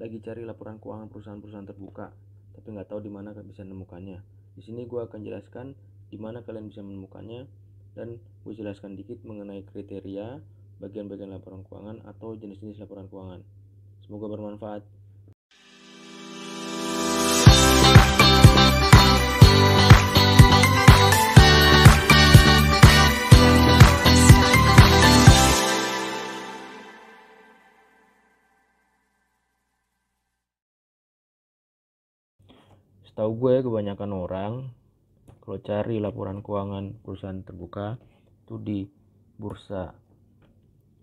lagi cari laporan keuangan perusahaan-perusahaan terbuka, tapi nggak tahu di mana bisa menemukannya. Di sini gue akan jelaskan di mana kalian bisa menemukannya, dan gue jelaskan dikit mengenai kriteria, bagian-bagian laporan keuangan atau jenis-jenis laporan keuangan. Semoga bermanfaat. Setahu gue kebanyakan orang kalau cari laporan keuangan perusahaan terbuka itu di bursa.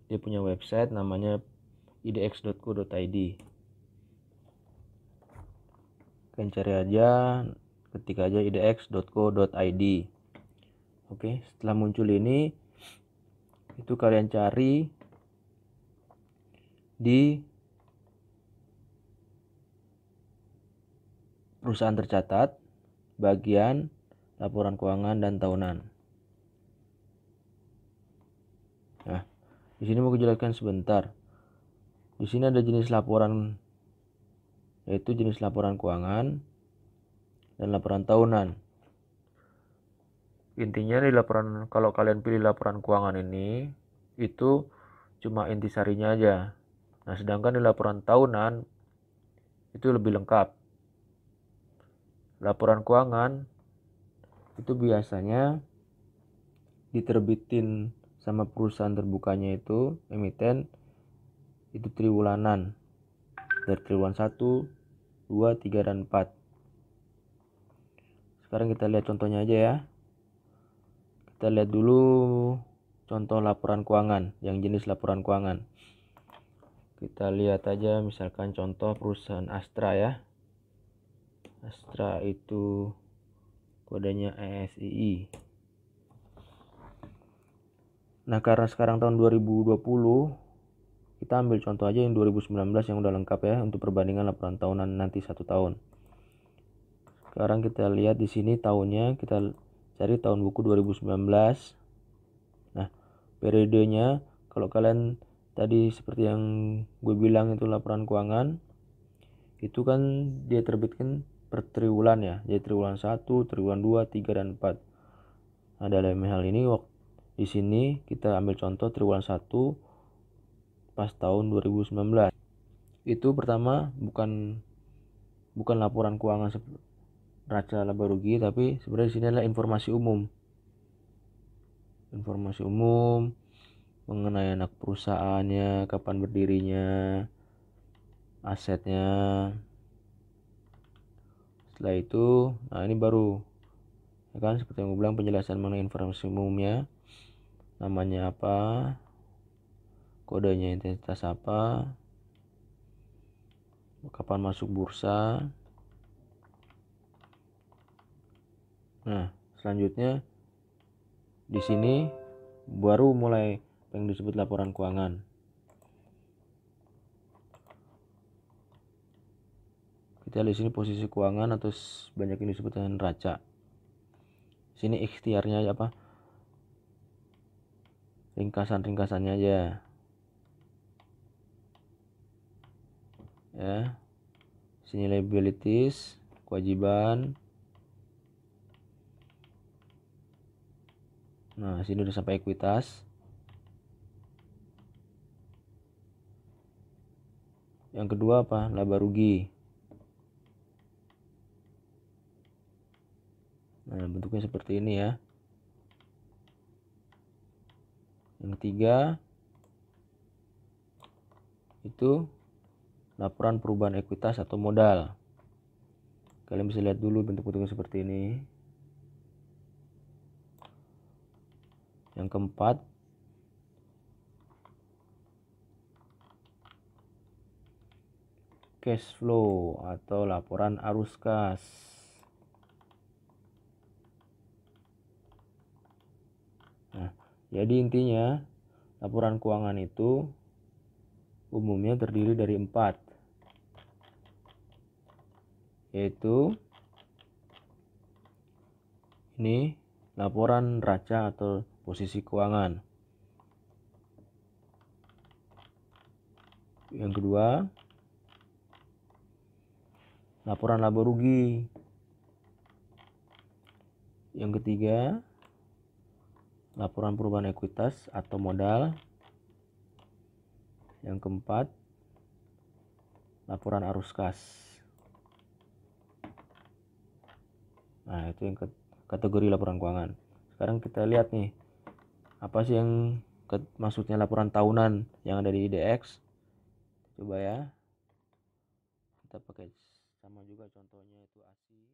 Dia punya website namanya idx.co.id. Kalian cari aja, ketik aja idx.co.id. Oke, setelah muncul ini, itu kalian cari di perusahaan tercatat, bagian laporan keuangan dan tahunan. Nah, di sini mau jelaskan sebentar. Di sini ada jenis laporan, yaitu jenis laporan keuangan dan laporan tahunan. Intinya di laporan, kalau kalian pilih laporan keuangan ini, itu cuma intisarinya aja. Nah, sedangkan di laporan tahunan itu lebih lengkap. Laporan keuangan itu biasanya diterbitin sama perusahaan terbukanya itu, emiten, itu triwulanan. Dari triwulan 1, 2, 3, dan 4. Sekarang kita lihat contohnya aja ya. Kita lihat dulu contoh laporan keuangan, yang jenis laporan keuangan. Kita lihat aja misalkan contoh perusahaan Astra ya. Astra itu kodenya ESII. Nah, karena sekarang tahun 2020, kita ambil contoh aja yang 2019 yang udah lengkap ya, untuk perbandingan laporan tahunan nanti 1 tahun. Sekarang kita lihat di sini tahunnya, kita cari tahun buku 2019. Nah, periodenya kalau kalian tadi seperti yang gue bilang itu laporan keuangan, itu kan dia terbitkan per triwulan ya. Jadi triwulan 1, triwulan 2, 3, dan 4. Nah, dalam hal ini di sini kita ambil contoh triwulan 1 pas tahun 2019. Itu pertama bukan laporan keuangan neraca laba rugi, tapi sebenarnya di sini adalah informasi umum. Informasi umum mengenai anak perusahaannya, kapan berdirinya, asetnya. Setelah itu, nah ini baru ya kan, seperti yang gue bilang, penjelasan mengenai informasi umumnya, namanya apa, kodenya entitas apa, kapan masuk bursa. Nah, selanjutnya di sini baru mulai yang disebut laporan keuangan. Kita lihat di sini posisi keuangan atau banyak yang disebut dengan neraca. Sini ikhtiarnya apa? Ringkasan-ringkasannya aja. Ya. Sini liabilities, kewajiban. Nah, sini udah sampai ekuitas. Yang kedua apa? Laba rugi. Nah, bentuknya seperti ini ya. Yang ketiga itu laporan perubahan ekuitas atau modal. Kalian bisa lihat dulu bentuk-bentuknya seperti ini. Yang keempat cash flow atau laporan arus kas. Nah, jadi intinya laporan keuangan itu umumnya terdiri dari 4, yaitu ini laporan neraca atau posisi keuangan. Yang kedua laporan laba rugi. Yang ketiga, laporan perubahan ekuitas atau modal. Yang keempat, laporan arus kas. Nah, itu yang kategori laporan keuangan. Sekarang kita lihat nih, apa sih yang maksudnya laporan tahunan yang ada di IDX. Coba ya, kita pakai sama juga contohnya itu ASI.